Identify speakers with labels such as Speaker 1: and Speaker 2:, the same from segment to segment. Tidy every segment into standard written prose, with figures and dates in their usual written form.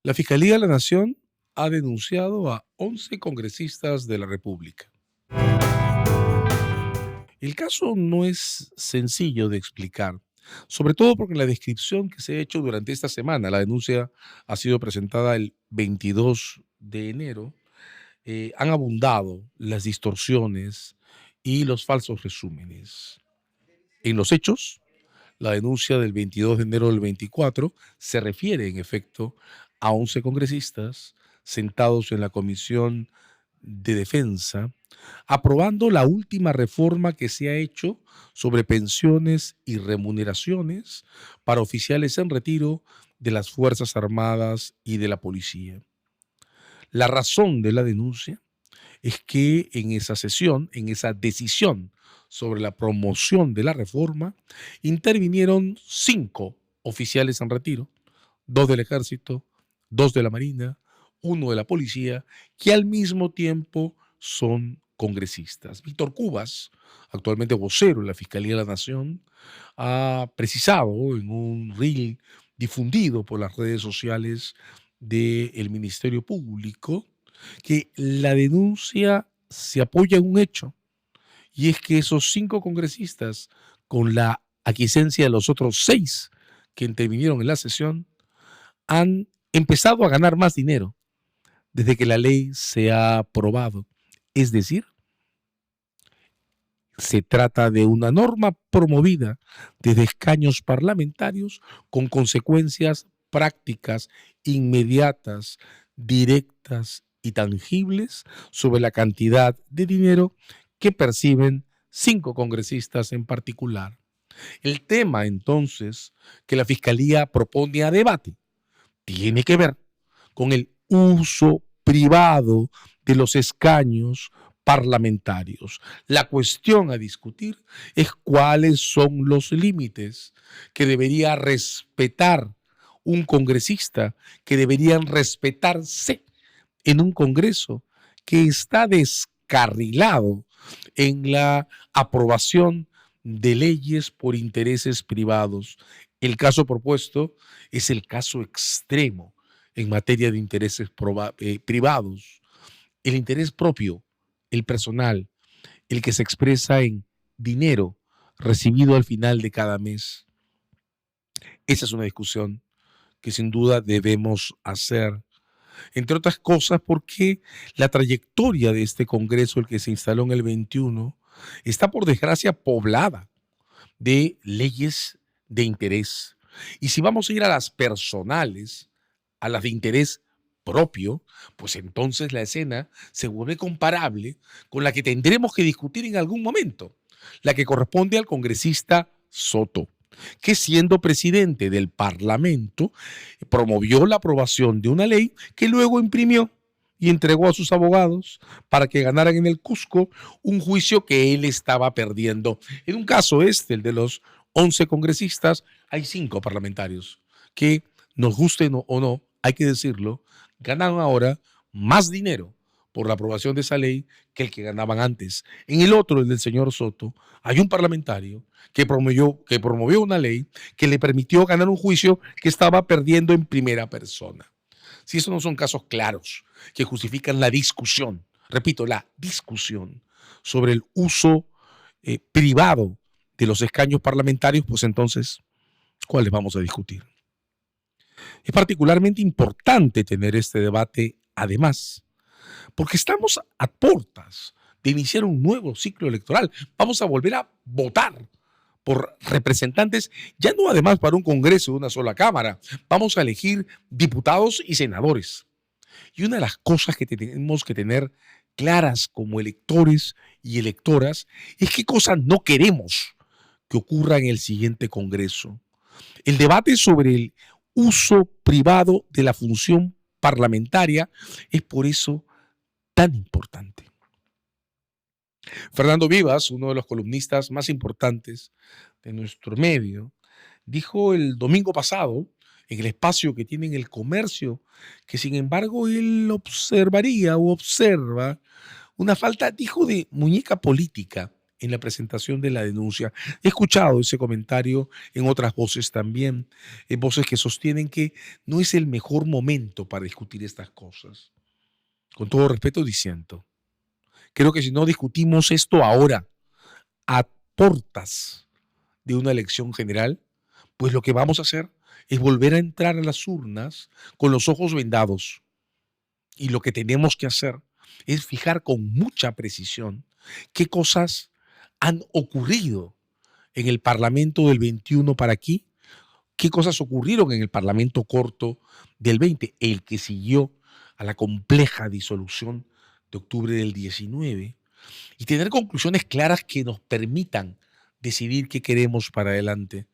Speaker 1: La Fiscalía de la Nación ha denunciado a 11 congresistas de la República. El caso no es sencillo de explicar, sobre todo porque la descripción que se ha hecho durante esta semana, la denuncia ha sido presentada el 22 de enero, han abundado las distorsiones y los falsos resúmenes. En los hechos, la denuncia del 22 de enero del 24 se refiere, en efecto, a 11 congresistas sentados en la Comisión de Defensa, aprobando la última reforma que se ha hecho sobre pensiones y remuneraciones para oficiales en retiro de las Fuerzas Armadas y de la Policía. La razón de la denuncia es que en esa sesión, en esa decisión sobre la promoción de la reforma, intervinieron 5 oficiales en retiro, 2 del Ejército, 2 de la Marina, 1 de la Policía, que al mismo tiempo son congresistas. Víctor Cubas, actualmente vocero de la Fiscalía de la Nación, ha precisado en un reel difundido por las redes sociales del Ministerio Público que la denuncia se apoya en un hecho, y es que esos 5 congresistas, con la aquiescencia de los otros 6 que intervinieron en la sesión, han empezado a ganar más dinero desde que la ley se ha aprobado. Es decir, se trata de una norma promovida desde escaños parlamentarios con consecuencias prácticas, inmediatas, directas y tangibles sobre la cantidad de dinero que perciben 5 congresistas en particular. El tema, entonces, que la Fiscalía propone a debate tiene que ver con el uso privado de los escaños parlamentarios. La cuestión a discutir es cuáles son los límites que debería respetar un congresista, que deberían respetarse en un Congreso que está descarrilado en la aprobación de leyes por intereses privados. El caso propuesto es el caso extremo en materia de intereses privados. El interés propio, el personal, el que se expresa en dinero recibido al final de cada mes. Esa es una discusión que sin duda debemos hacer, entre otras cosas porque la trayectoria de este Congreso, el que se instaló en el 21, está por desgracia poblada de leyes de interés. Y si vamos a ir a las personales, a las de interés propio, pues entonces la escena se vuelve comparable con la que tendremos que discutir en algún momento, la que corresponde al congresista Soto, que siendo presidente del Parlamento promovió la aprobación de una ley que luego imprimió y entregó a sus abogados para que ganaran en el Cusco un juicio que él estaba perdiendo. En un caso el de los 11 congresistas, hay 5 parlamentarios que, nos gusten o no, hay que decirlo, ganan ahora más dinero por la aprobación de esa ley que el que ganaban antes. En el otro, el del señor Soto, hay un parlamentario que promovió una ley que le permitió ganar un juicio que estaba perdiendo en primera persona. Si esos no son casos claros que justifican la discusión, repito, la discusión sobre el uso privado de los escaños parlamentarios, pues entonces, ¿cuáles vamos a discutir? Es particularmente importante tener este debate, además, porque estamos a puertas de iniciar un nuevo ciclo electoral. Vamos a volver a votar por representantes, ya no además para un Congreso de una sola Cámara, vamos a elegir diputados y senadores. Y una de las cosas que tenemos que tener claras como electores y electoras es qué cosas no queremos que ocurra en el siguiente Congreso. El debate sobre el uso privado de la función parlamentaria es por eso tan importante. Fernando Vivas, uno de los columnistas más importantes de nuestro medio, dijo el domingo pasado, en el espacio que tiene en El Comercio, que sin embargo él observa una falta, dijo, de muñeca política en la presentación de la denuncia. He escuchado ese comentario en otras voces también, en voces que sostienen que no es el mejor momento para discutir estas cosas. Con todo respeto diciendo, creo que si no discutimos esto ahora, a portas de una elección general, pues lo que vamos a hacer es volver a entrar a las urnas con los ojos vendados. Y lo que tenemos que hacer es fijar con mucha precisión qué cosas han ocurrido en el Parlamento del 21 para aquí, qué cosas ocurrieron en el Parlamento corto del 20, el que siguió a la compleja disolución de octubre del 19, y tener conclusiones claras que nos permitan decidir qué queremos para adelante.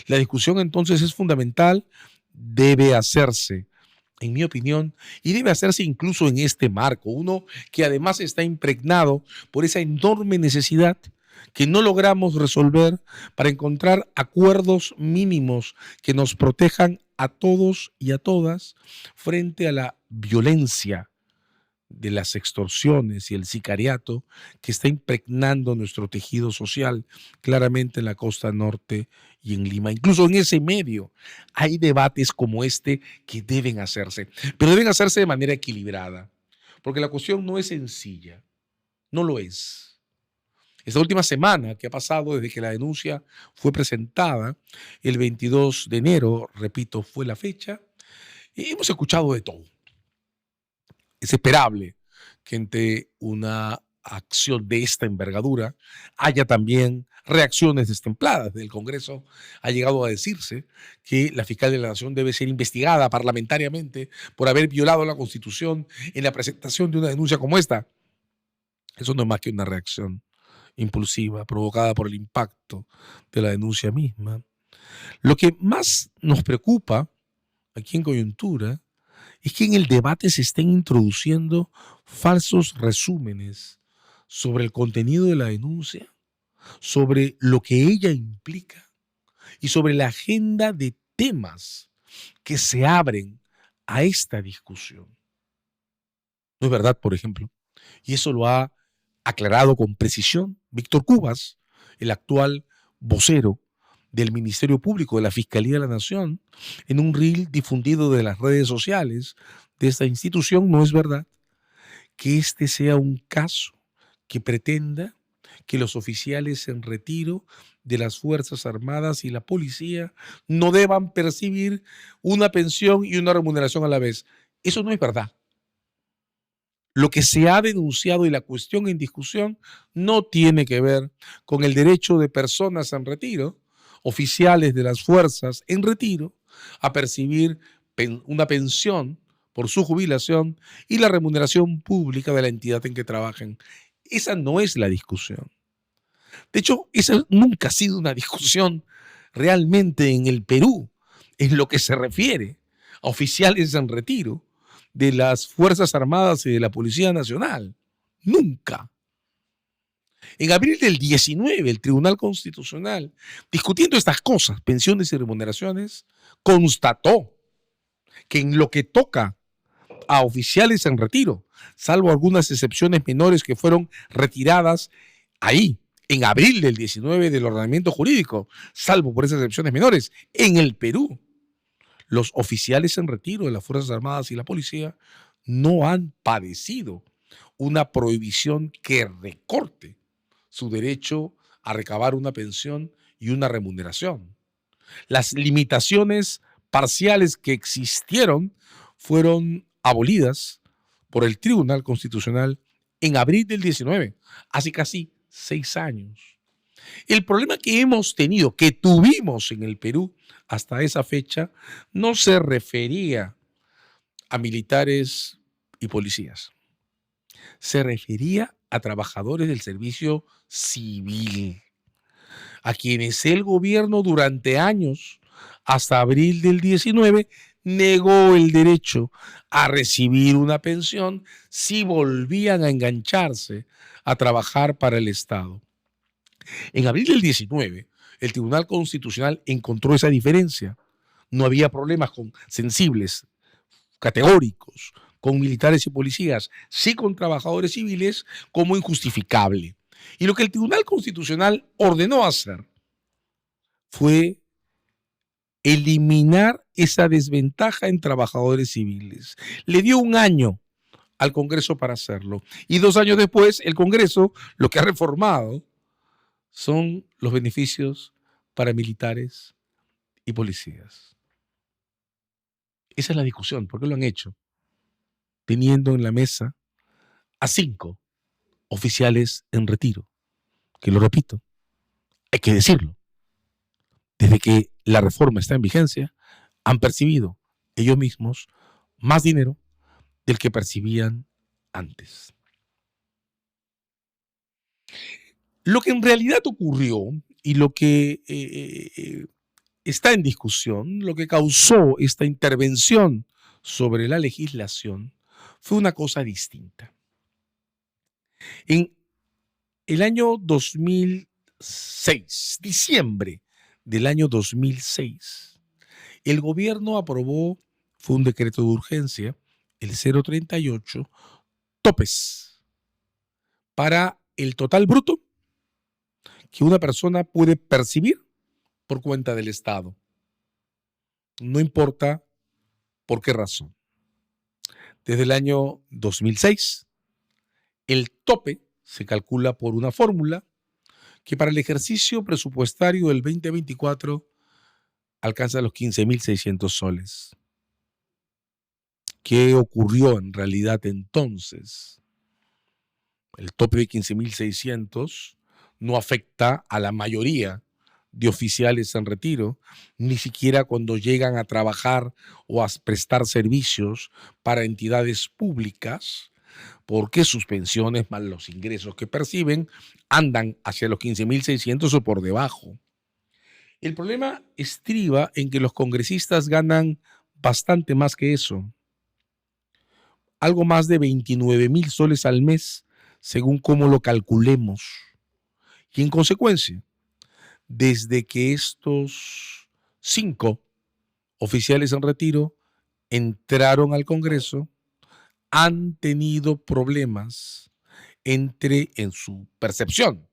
Speaker 1: La discusión entonces es fundamental, debe hacerse, en mi opinión, y debe hacerse incluso en este marco, uno que además está impregnado por esa enorme necesidad que no logramos resolver para encontrar acuerdos mínimos que nos protejan a todos y a todas frente a la violencia de las extorsiones y el sicariato que está impregnando nuestro tejido social, claramente en la costa norte y en Lima. Incluso en ese medio hay debates como este que deben hacerse, pero deben hacerse de manera equilibrada, porque la cuestión no es sencilla, no lo es. Esta última semana que ha pasado desde que la denuncia fue presentada, el 22 de enero, repito, fue la fecha, y hemos escuchado de todo. Es esperable que ante una acción de esta envergadura haya también reacciones destempladas. Del Congreso ha llegado a decirse que la fiscal de la Nación debe ser investigada parlamentariamente por haber violado la Constitución en la presentación de una denuncia como esta. Eso no es más que una reacción impulsiva provocada por el impacto de la denuncia misma. Lo que más nos preocupa aquí en Coyuntura es que en el debate se estén introduciendo falsos resúmenes sobre el contenido de la denuncia, sobre lo que ella implica y sobre la agenda de temas que se abren a esta discusión. No es verdad, por ejemplo, y eso lo ha aclarado con precisión Víctor Cubas, el actual vocero del Ministerio Público de la Fiscalía de la Nación, en un reel difundido de las redes sociales de esta institución. No es verdad que este sea un caso que pretenda que los oficiales en retiro de las Fuerzas Armadas y la policía no deban percibir una pensión y una remuneración a la vez. Eso no es verdad. Lo que se ha denunciado y la cuestión en discusión no tiene que ver con el derecho de personas en retiro, oficiales de las fuerzas en retiro, a percibir una pensión por su jubilación y la remuneración pública de la entidad en que trabajen. Esa no es la discusión. De hecho, esa nunca ha sido una discusión realmente en el Perú, en lo que se refiere a oficiales en retiro de las Fuerzas Armadas y de la Policía Nacional. Nunca. En abril del 19, el Tribunal Constitucional, discutiendo estas cosas, pensiones y remuneraciones, constató que en lo que toca a oficiales en retiro, salvo algunas excepciones menores que fueron retiradas ahí, en abril del 19 del ordenamiento jurídico, salvo por esas excepciones menores, en el Perú, los oficiales en retiro de las Fuerzas Armadas y la Policía no han padecido una prohibición que recorte su derecho a recabar una pensión y una remuneración. Las limitaciones parciales que existieron fueron abolidas por el Tribunal Constitucional en abril del 19, hace casi 6 años. El problema que hemos tenido, que tuvimos en el Perú hasta esa fecha, no se refería a militares y policías. Se refería a trabajadores del servicio civil, a quienes el gobierno durante años, hasta abril del 19, negó el derecho a recibir una pensión si volvían a engancharse a trabajar para el Estado. En abril del 19, el Tribunal Constitucional encontró esa diferencia. No había problemas sensibles, categóricos, con militares y policías, sí con trabajadores civiles, como injustificable. Y lo que el Tribunal Constitucional ordenó hacer fue eliminar esa desventaja en trabajadores civiles. Le dio un año al Congreso para hacerlo. Y 2 años después, el Congreso lo que ha reformado son los beneficios para militares y policías. Esa es la discusión. ¿Por qué lo han hecho? Teniendo en la mesa a 5 oficiales en retiro. Que lo repito, hay que decirlo. Desde que la reforma está en vigencia, han percibido ellos mismos más dinero del que percibían antes. Lo que en realidad ocurrió y lo que está en discusión, lo que causó esta intervención sobre la legislación, fue una cosa distinta. En el año 2006, diciembre del año 2006, el gobierno aprobó, fue un decreto de urgencia, el 038, topes para el total bruto que una persona puede percibir por cuenta del Estado. No importa por qué razón. Desde el año 2006, el tope se calcula por una fórmula que para el ejercicio presupuestario del 2024 alcanza los 15.600 soles. ¿Qué ocurrió en realidad entonces? El tope de 15.600 no afecta a la mayoría de oficiales en retiro, ni siquiera cuando llegan a trabajar o a prestar servicios para entidades públicas, porque sus pensiones más los ingresos que perciben andan hacia los 15.600 o por debajo. El problema estriba en que los congresistas ganan bastante más que eso, algo más de 29.000 soles al mes, según cómo lo calculemos. Y en consecuencia, desde que estos 5 oficiales en retiro entraron al Congreso, han tenido problemas en su percepción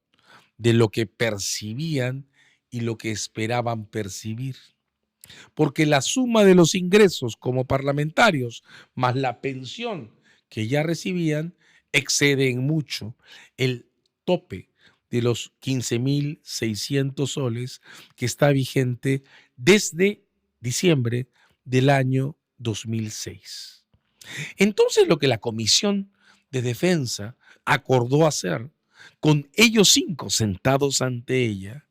Speaker 1: de lo que percibían y lo que esperaban percibir. Porque la suma de los ingresos como parlamentarios más la pensión que ya recibían excede en mucho el tope de los 15.600 soles que está vigente desde diciembre del año 2006. Entonces lo que la Comisión de Defensa acordó hacer con ellos 5 sentados ante ella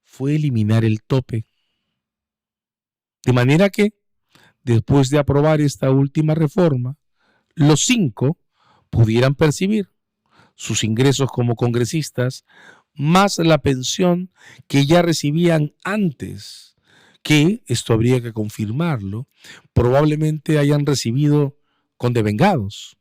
Speaker 1: fue eliminar el tope. De manera que, después de aprobar esta última reforma, los 5 pudieran percibir sus ingresos como congresistas más la pensión que ya recibían antes, que, esto habría que confirmarlo, probablemente hayan recibido con devengados.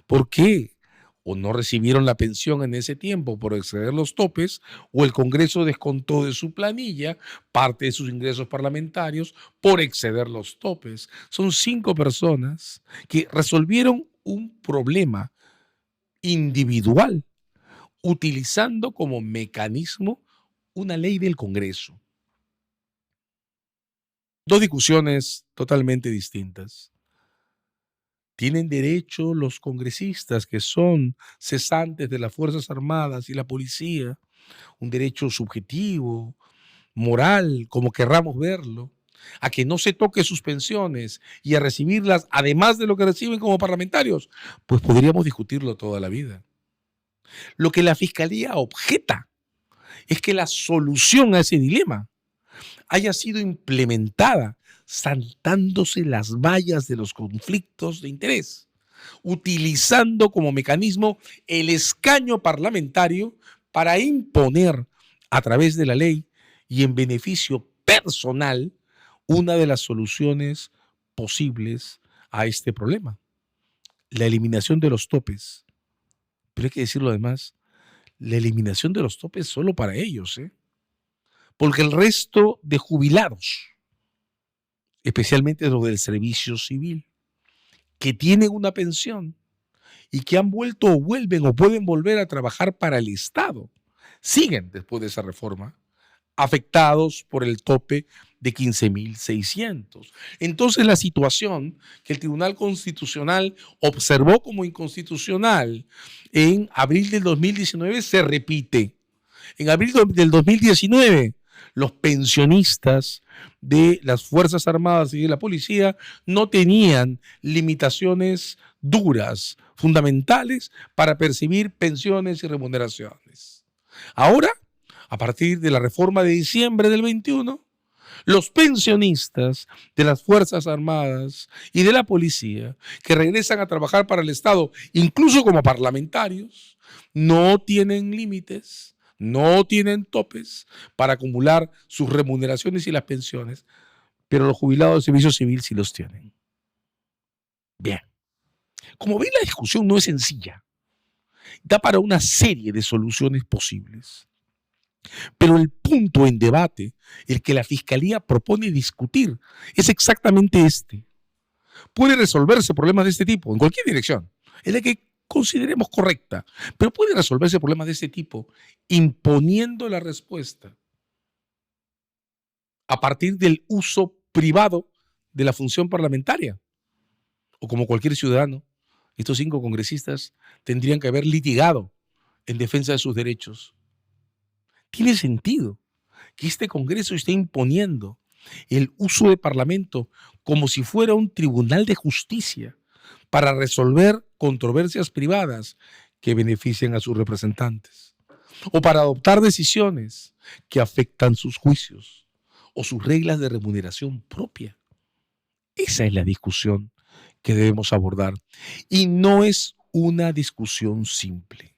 Speaker 1: ¿Por qué? O no recibieron la pensión en ese tiempo por exceder los topes, o el Congreso descontó de su planilla parte de sus ingresos parlamentarios por exceder los topes. Son 5 personas que resolvieron un problema individual utilizando como mecanismo una ley del Congreso. 2 discusiones totalmente distintas. Tienen derecho los congresistas que son cesantes de las Fuerzas Armadas y la policía, un derecho subjetivo, moral, como querramos verlo, a que no se toque sus pensiones y a recibirlas además de lo que reciben como parlamentarios. Pues podríamos discutirlo toda la vida. Lo que la Fiscalía objeta es que la solución a ese dilema haya sido implementada saltándose las vallas de los conflictos de interés, utilizando como mecanismo el escaño parlamentario para imponer a través de la ley y en beneficio personal una de las soluciones posibles a este problema, la eliminación de los topes. Pero hay que decirlo además, la eliminación de los topes solo para ellos, porque el resto de jubilados, especialmente los del servicio civil, que tienen una pensión y que han vuelto o vuelven o pueden volver a trabajar para el Estado, siguen después de esa reforma afectados por el tope de 15.600. Entonces la situación que el Tribunal Constitucional observó como inconstitucional en abril del 2019 se repite. En abril del 2019, los pensionistas de las Fuerzas Armadas y de la Policía no tenían limitaciones duras, fundamentales, para percibir pensiones y remuneraciones. Ahora, a partir de la reforma de diciembre del 21, los pensionistas de las Fuerzas Armadas y de la Policía que regresan a trabajar para el Estado, incluso como parlamentarios, no tienen límites, no tienen topes para acumular sus remuneraciones y las pensiones, pero los jubilados de servicio civil sí los tienen. Bien, como ven, la discusión no es sencilla, da para una serie de soluciones posibles. Pero el punto en debate, el que la Fiscalía propone discutir, es exactamente este. Puede resolverse problemas de este tipo en cualquier dirección, en la que consideremos correcta, pero puede resolverse problemas de este tipo imponiendo la respuesta a partir del uso privado de la función parlamentaria. O como cualquier ciudadano, estos 5 congresistas tendrían que haber litigado en defensa de sus derechos. Tiene sentido que este Congreso esté imponiendo el uso de Parlamento como si fuera un tribunal de justicia para resolver controversias privadas que benefician a sus representantes o para adoptar decisiones que afectan sus juicios o sus reglas de remuneración propia. Esa es la discusión que debemos abordar y no es una discusión simple.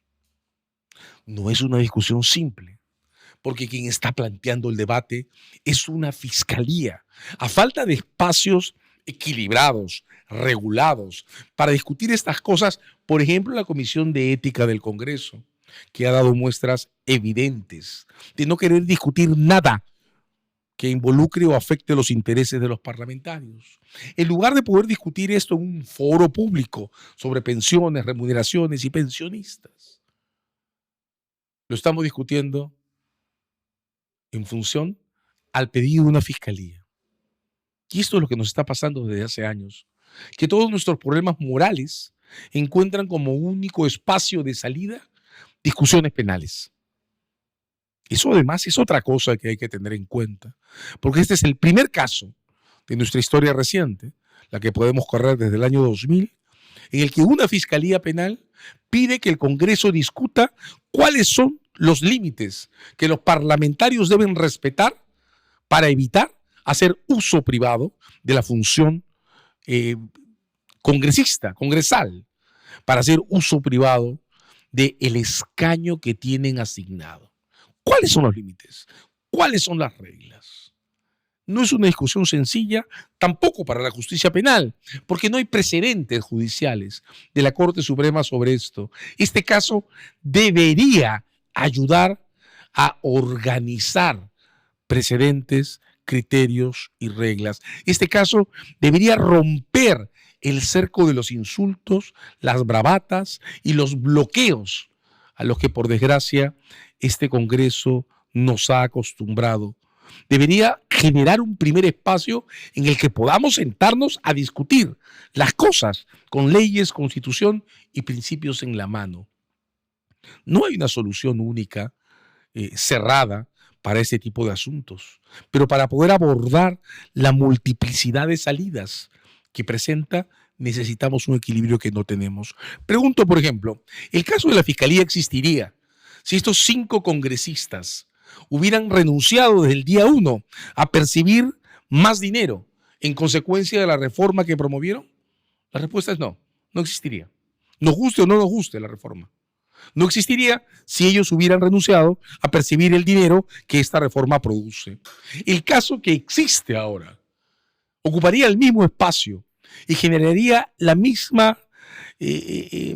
Speaker 1: No es una discusión simple, porque quien está planteando el debate es una fiscalía, a falta de espacios equilibrados, regulados, para discutir estas cosas. Por ejemplo, la Comisión de Ética del Congreso, que ha dado muestras evidentes de no querer discutir nada que involucre o afecte los intereses de los parlamentarios. En lugar de poder discutir esto en un foro público sobre pensiones, remuneraciones y pensionistas, lo estamos discutiendo en función al pedido de una fiscalía. Y esto es lo que nos está pasando desde hace años, que todos nuestros problemas morales encuentran como único espacio de salida discusiones penales. Eso además es otra cosa que hay que tener en cuenta, porque este es el primer caso de nuestra historia reciente, la que podemos correr desde el año 2000, en el que una fiscalía penal pide que el Congreso discuta cuáles son los límites que los parlamentarios deben respetar para evitar hacer uso privado de la función congresal, para hacer uso privado del escaño que tienen asignado. ¿Cuáles son los límites? ¿Cuáles son las reglas? No es una discusión sencilla, tampoco para la justicia penal, porque no hay precedentes judiciales de la Corte Suprema sobre esto. Este caso debería ayudar a organizar precedentes, criterios y reglas. Este caso debería romper el cerco de los insultos, las bravatas y los bloqueos a los que, por desgracia, este Congreso nos ha acostumbrado. Debería generar un primer espacio en el que podamos sentarnos a discutir las cosas con leyes, constitución y principios en la mano. No hay una solución única, cerrada, para ese tipo de asuntos, pero para poder abordar la multiplicidad de salidas que presenta, necesitamos un equilibrio que no tenemos. Pregunto, por ejemplo, ¿el caso de la Fiscalía existiría si estos 5 congresistas hubieran renunciado desde el día 1 a percibir más dinero en consecuencia de la reforma que promovieron? La respuesta es no, no existiría. Nos guste o no nos guste la reforma. No existiría si ellos hubieran renunciado a percibir el dinero que esta reforma produce. El caso que existe ahora ocuparía el mismo espacio y generaría la misma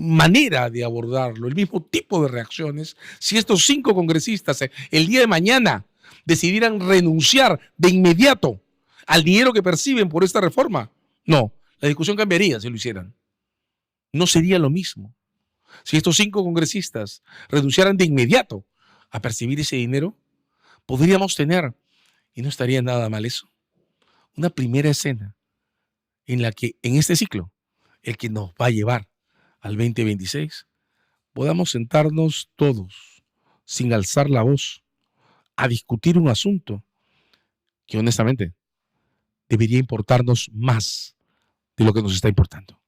Speaker 1: manera de abordarlo, el mismo tipo de reacciones, si estos 5 congresistas el día de mañana decidieran renunciar de inmediato al dinero que perciben por esta reforma. No, la discusión cambiaría si lo hicieran. No sería lo mismo. Si estos 5 congresistas renunciaran de inmediato a percibir ese dinero, podríamos tener, y no estaría nada mal eso, una primera escena en la que en este ciclo, el que nos va a llevar al 2026, podamos sentarnos todos sin alzar la voz a discutir un asunto que honestamente debería importarnos más de lo que nos está importando.